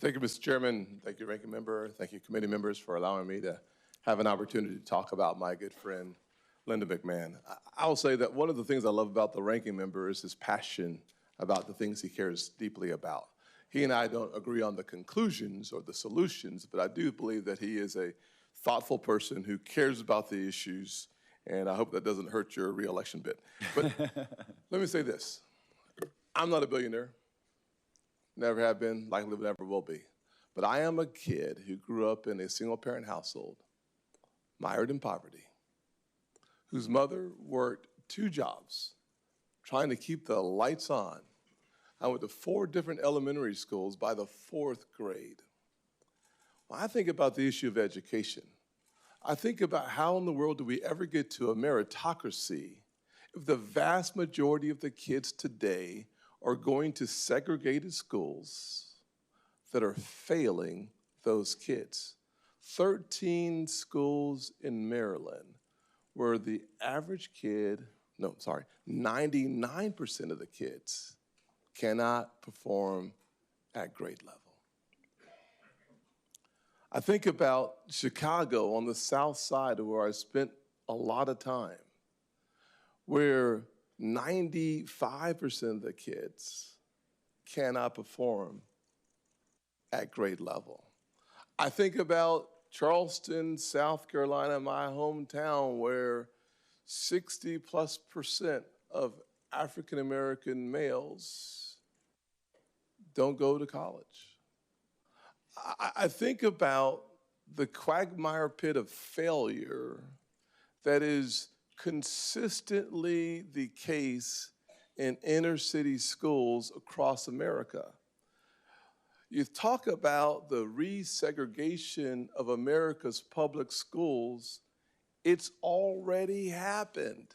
Thank you, Mr. Chairman. Thank you, Ranking Member. Thank you, committee members, for allowing me to have an opportunity to talk about my good friend, Linda McMahon. I'll say that one of the things I love about the Ranking Member is his passion about the things he cares deeply about. He and I don't agree on the conclusions or the solutions, but I do believe that he is a thoughtful person who cares about the issues, and I hope that doesn't hurt your reelection bid. But let me say this. I'm not a billionaire. Never have been, likely never will be. But I am a kid who grew up in a single-parent household, mired in poverty, whose mother worked 2 jobs, trying to keep the lights on. I went to 4 different elementary schools by the 4th grade. When I think about the issue of education, I think about how in the world do we ever get to a meritocracy if the vast majority of the kids today are going to segregated schools that are failing those kids. 13 schools in Maryland where the average kid, 99% of the kids cannot perform at grade level. I think about Chicago on the south side where I spent a lot of time, where 95% of the kids cannot perform at grade level. I think about Charleston, South Carolina, my hometown, where 60+% of African American males don't go to college. I think about the quagmire pit of failure that is consistently the case in inner city schools across America. You talk about the resegregation of America's public schools, it's already happened.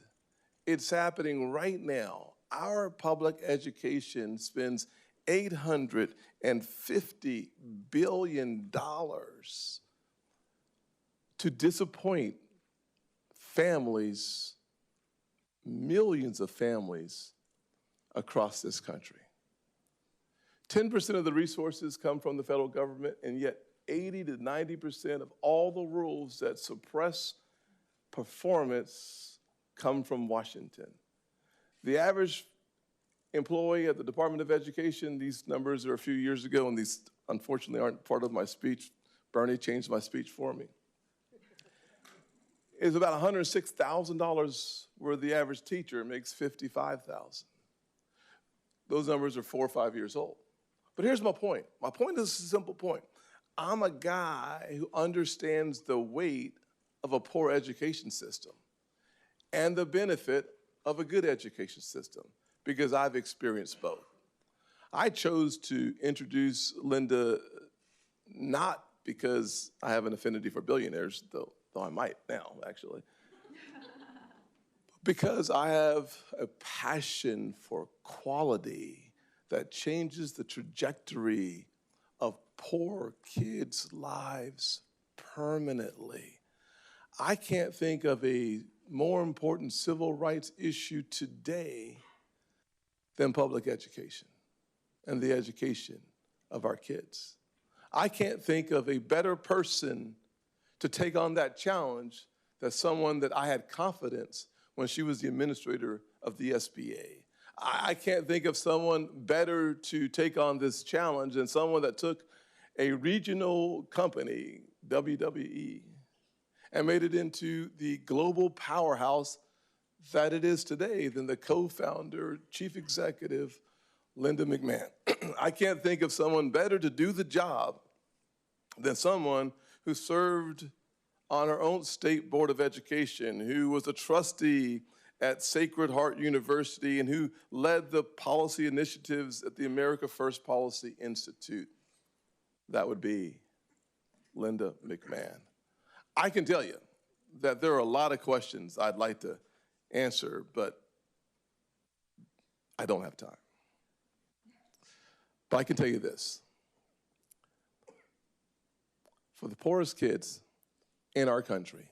It's happening right now. Our public education spends $850 billion to disappoint families, millions of families across this country. 10% of the resources come from the federal government, and yet 80 to 90% of all the rules that suppress performance come from Washington. The average employee at the Department of Education, these numbers are a few years ago, and these unfortunately aren't part of my speech. Bernie changed my speech for me. Is about $106,000, where the average teacher makes $55,000. Those numbers are 4 or 5 years old. But here's my point. My point is a simple point. I'm a guy who understands the weight of a poor education system and the benefit of a good education system because I've experienced both. I chose to introduce Linda not because I have an affinity for billionaires, though I might now, actually, because I have a passion for quality that changes the trajectory of poor kids' lives permanently. I can't think of a more important civil rights issue today than public education and the education of our kids. I can't think of a better person to take on that challenge than someone that I had confidence when she was the administrator of the SBA. I can't think of someone better to take on this challenge than someone that took a regional company, WWE, and made it into the global powerhouse that it is today than the co-founder, chief executive, Linda McMahon. I can't think of someone better to do the job than someone who served on her own state board of education, who was a trustee at Sacred Heart University, and who led the policy initiatives at the America First Policy Institute. That would be Linda McMahon. I can tell you that there are a lot of questions I'd like to answer, but I don't have time. But I can tell you this. For the poorest kids in our country,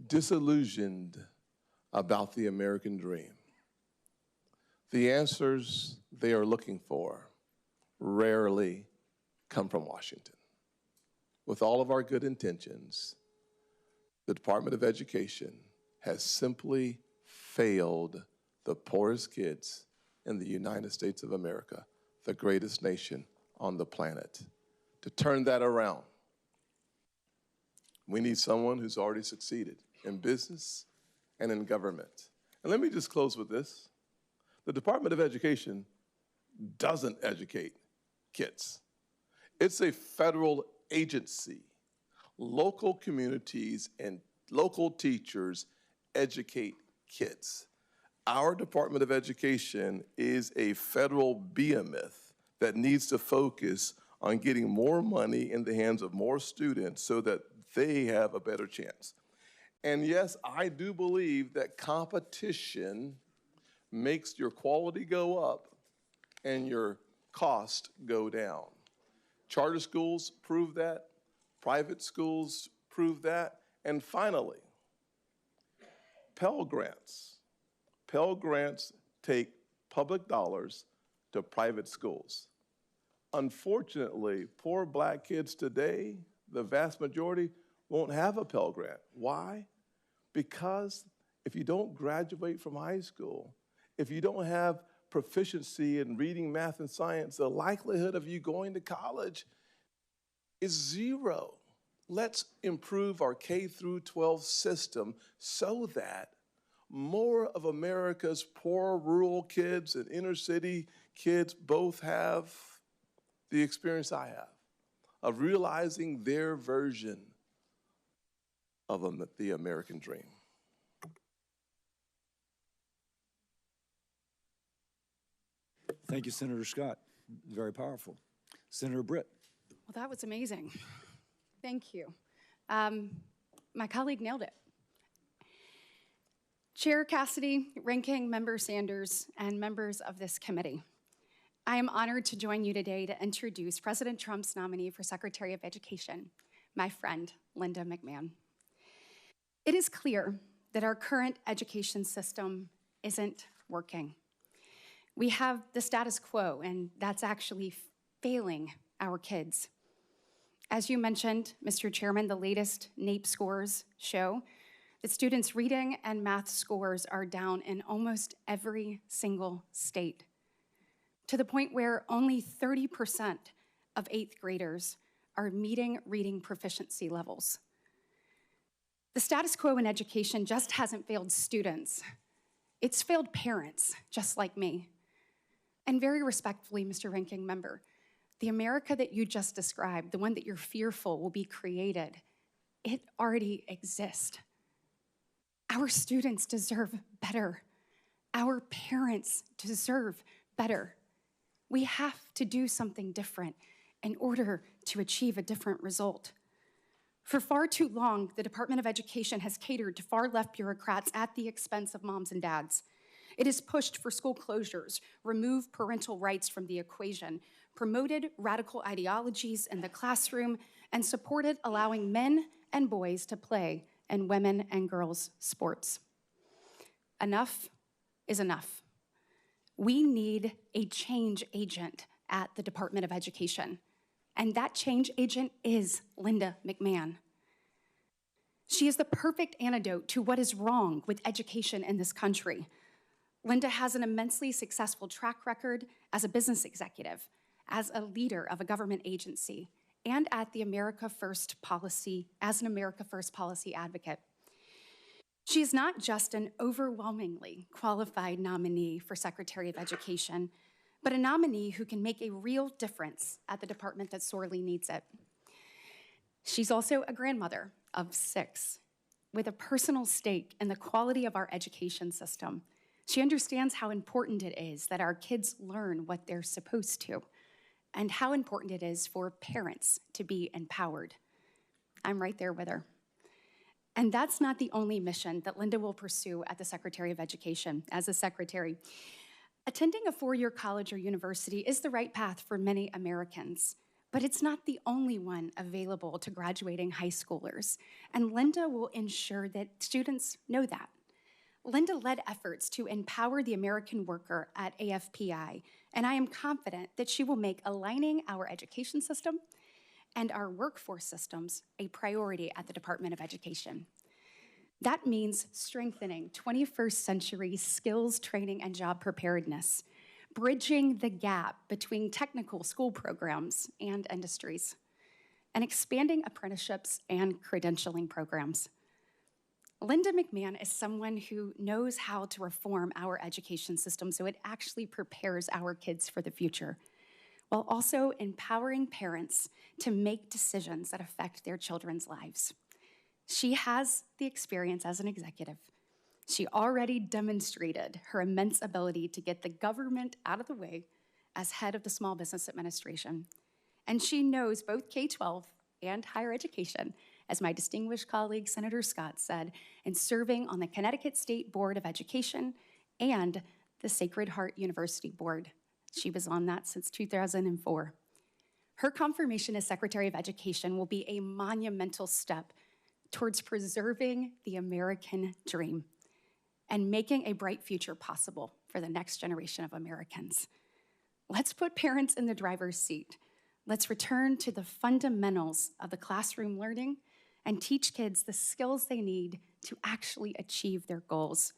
disillusioned about the American dream, the answers they are looking for rarely come from Washington. With all of our good intentions, the Department of Education has simply failed the poorest kids in the United States of America, the greatest nation on the planet. To turn that around, we need someone who's already succeeded in business and in government. And let me just close with this. The Department of Education doesn't educate kids. It's a federal agency. Local communities and local teachers educate kids. Our Department of Education is a federal behemoth that needs to focus on getting more money in the hands of more students so that they have a better chance. And yes, I do believe that competition makes your quality go up and your cost go down. Charter schools prove that. Private schools prove that. And finally, Pell Grants. Pell Grants take public dollars to private schools. Unfortunately, poor black kids today, the vast majority, won't have a Pell Grant. Why? Because if you don't graduate from high school, if you don't have proficiency in reading, math, and science, the likelihood of you going to college is zero. Let's improve our K through 12 system so that more of America's poor rural kids and inner city kids both have the experience I have of realizing their version of the American dream. Thank you, Senator Scott. Very powerful. Senator Britt. Well, that was amazing. Thank you. My colleague nailed it. Chair Cassidy, Ranking Member Sanders, and members of this committee, I am honored to join you today to introduce President Trump's nominee for Secretary of Education, my friend, Linda McMahon. It is clear that our current education system isn't working. We have the status quo, and that's actually failing our kids. As you mentioned, Mr. Chairman, the latest NAEP scores show that students' reading and math scores are down in almost every single state, to the point where only 30% of 8th graders are meeting reading proficiency levels. The status quo in education just hasn't failed students. It's failed parents, just like me. And very respectfully, Mr. Ranking Member, the America that you just described, the one that you're fearful will be created, it already exists. Our students deserve better. Our parents deserve better. We have to do something different in order to achieve a different result. For far too long, the Department of Education has catered to far-left bureaucrats at the expense of moms and dads. It has pushed for school closures, removed parental rights from the equation, promoted radical ideologies in the classroom, and supported allowing men and boys to play in women and girls' sports. Enough is enough. We need a change agent at the Department of Education, and that change agent is Linda McMahon. She is the perfect antidote to what is wrong with education in this country. Linda has an immensely successful track record as a business executive, as a leader of a government agency, and at the America First policy, as an America First policy advocate. She is not just an overwhelmingly qualified nominee for Secretary of Education, but a nominee who can make a real difference at the department that sorely needs it. She's also a grandmother of 6, with a personal stake in the quality of our education system. She understands how important it is that our kids learn what they're supposed to, and how important it is for parents to be empowered. I'm right there with her. And that's not the only mission that Linda will pursue at the Secretary of Education as a secretary. Attending a 4-year college or university is the right path for many Americans, but it's not the only one available to graduating high schoolers, and Linda will ensure that students know that. Linda led efforts to empower the American worker at AFPI and I am confident that she will make aligning our education system and our workforce systems a priority at the Department of Education. That means strengthening 21st century skills training and job preparedness, bridging the gap between technical school programs and industries, and expanding apprenticeships and credentialing programs. Linda McMahon is someone who knows how to reform our education system so it actually prepares our kids for the future, while also empowering parents to make decisions that affect their children's lives. She has the experience as an executive. She already demonstrated her immense ability to get the government out of the way as head of the Small Business Administration. And she knows both K-12 and higher education, as my distinguished colleague, Senator Scott, said, in serving on the Connecticut State Board of Education and the Sacred Heart University Board. She was on that since 2004. Her confirmation as Secretary of Education will be a monumental step towards preserving the American dream and making a bright future possible for the next generation of Americans. Let's put parents in the driver's seat. Let's return to the fundamentals of the classroom learning and teach kids the skills they need to actually achieve their goals.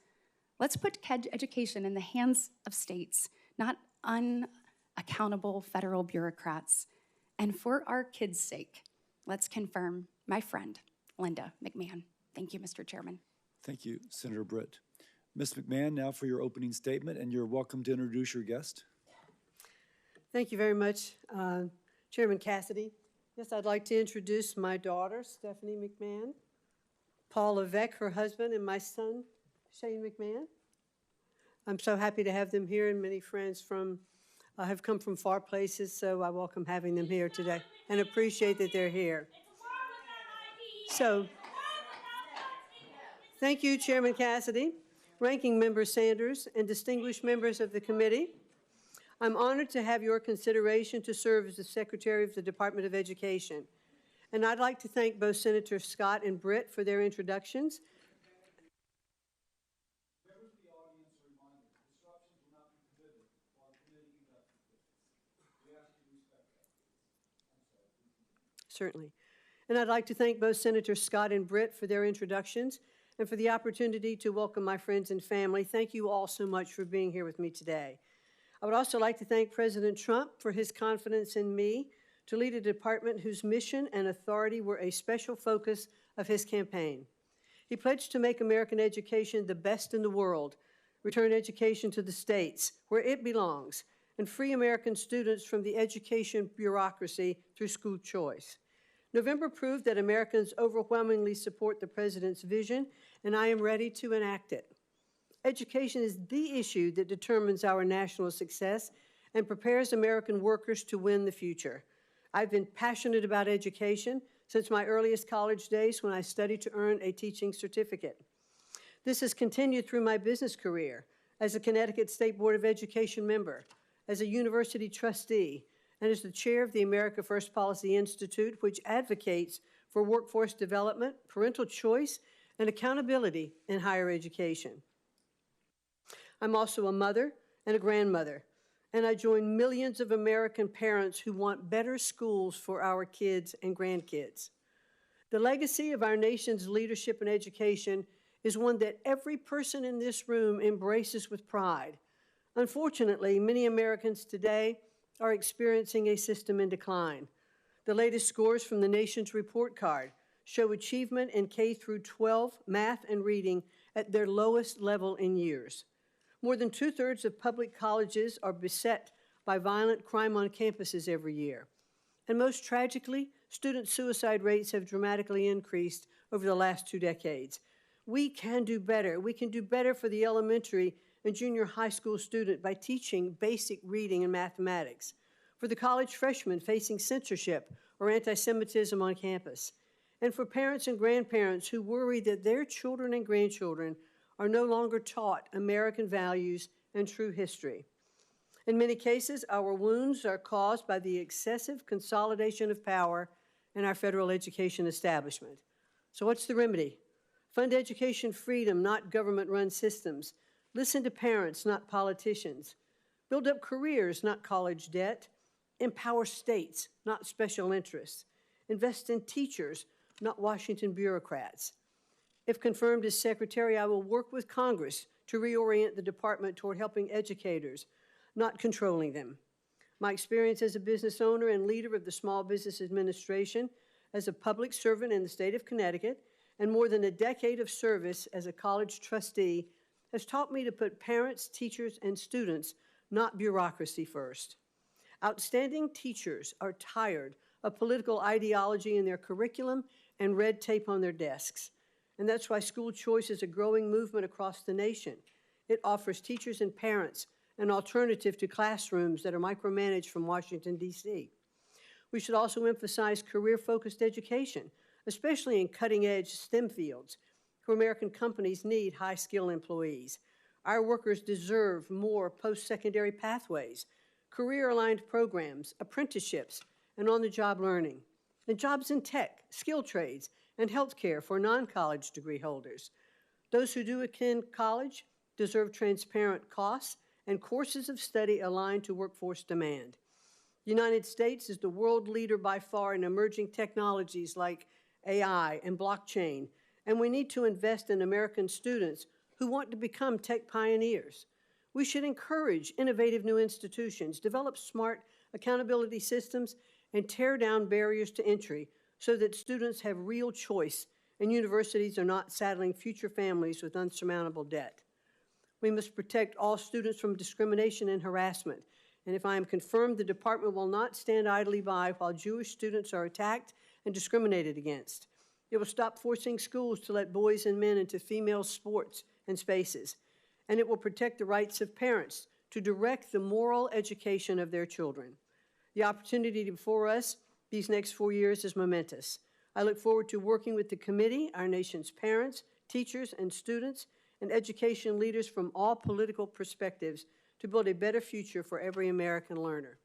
Let's put education in the hands of states, not unaccountable federal bureaucrats. And for our kids' sake, let's confirm my friend, Linda McMahon. Thank you, Mr. Chairman. Thank you, Senator Britt. Ms. McMahon, now for your opening statement, and you're welcome to introduce your guest. Thank you very much, Chairman Cassidy. Yes, I'd like to introduce my daughter, Stephanie McMahon, Paul Levesque, her husband, and my son, Shane McMahon. I'm so happy to have them here, and many friends have come from far places, so I welcome having them here today and appreciate that they're here. So, thank you, Chairman Cassidy, Ranking Member Sanders, and distinguished members of the committee. I'm honored to have your consideration to serve as the Secretary of the Department of Education. And I'd like to thank both Senators Scott and Britt for their introductions. Members of the audience are reminded disruptions will not be permitted while the committee conducts business. We ask you to respect that. I'm sorry. Certainly. And I'd like to thank both Senators Scott and Britt for their introductions and for the opportunity to welcome my friends and family. Thank you all so much for being here with me today. I would also like to thank President Trump for his confidence in me to lead a department whose mission and authority were a special focus of his campaign. He pledged to make American education the best in the world, return education to the states where it belongs, and free American students from the education bureaucracy through school choice. November proved that Americans overwhelmingly support the president's vision, and I am ready to enact it. Education is the issue that determines our national success and prepares American workers to win the future. I've been passionate about education since my earliest college days when I studied to earn a teaching certificate. This has continued through my business career as a Connecticut State Board of Education member, as a university trustee, and as the chair of the America First Policy Institute, which advocates for workforce development, parental choice, and accountability in higher education. I'm also a mother and a grandmother, and I join millions of American parents who want better schools for our kids and grandkids. The legacy of our nation's leadership in education is one that every person in this room embraces with pride. Unfortunately, many Americans today are experiencing a system in decline. The latest scores from the nation's report card show achievement in K-12 math and reading at their lowest level in years. More than 2/3 of public colleges are beset by violent crime on campuses every year. And most tragically, student suicide rates have dramatically increased over the last 2 decades. We can do better. We can do better for the elementary and junior high school student by teaching basic reading and mathematics, for the college freshman facing censorship or anti-Semitism on campus, and for parents and grandparents who worry that their children and grandchildren are no longer taught American values and true history. In many cases, our wounds are caused by the excessive consolidation of power in our federal education establishment. So what's the remedy? Fund education freedom, not government-run systems. Listen to parents, not politicians. Build up careers, not college debt. Empower states, not special interests. Invest in teachers, not Washington bureaucrats. If confirmed as Secretary, I will work with Congress to reorient the department toward helping educators, not controlling them. My experience as a business owner and leader of the Small Business Administration, as a public servant in the state of Connecticut, and more than a decade of service as a college trustee has taught me to put parents, teachers, and students, not bureaucracy, first. Outstanding teachers are tired of political ideology in their curriculum and red tape on their desks. And that's why school choice is a growing movement across the nation. It offers teachers and parents an alternative to classrooms that are micromanaged from Washington, D.C. We should also emphasize career-focused education, especially in cutting-edge STEM fields, where American companies need high-skilled employees. Our workers deserve more post-secondary pathways, career-aligned programs, apprenticeships, and on-the-job learning, and jobs in tech, skilled trades, and healthcare for non-college degree holders. Those who do attend college deserve transparent costs and courses of study aligned to workforce demand. The United States is the world leader by far in emerging technologies like AI and blockchain, and we need to invest in American students who want to become tech pioneers. We should encourage innovative new institutions, develop smart accountability systems, and tear down barriers to entry so that students have real choice and universities are not saddling future families with unsurmountable debt. We must protect all students from discrimination and harassment, and if I am confirmed, the department will not stand idly by while Jewish students are attacked and discriminated against. It will stop forcing schools to let boys and men into female sports and spaces, and it will protect the rights of parents to direct the moral education of their children. The opportunity before us these next 4 years is momentous. I look forward to working with the committee, our nation's parents, teachers, and students, and education leaders from all political perspectives to build a better future for every American learner.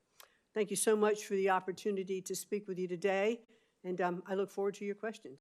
Thank you so much for the opportunity to speak with you today, and I look forward to your questions.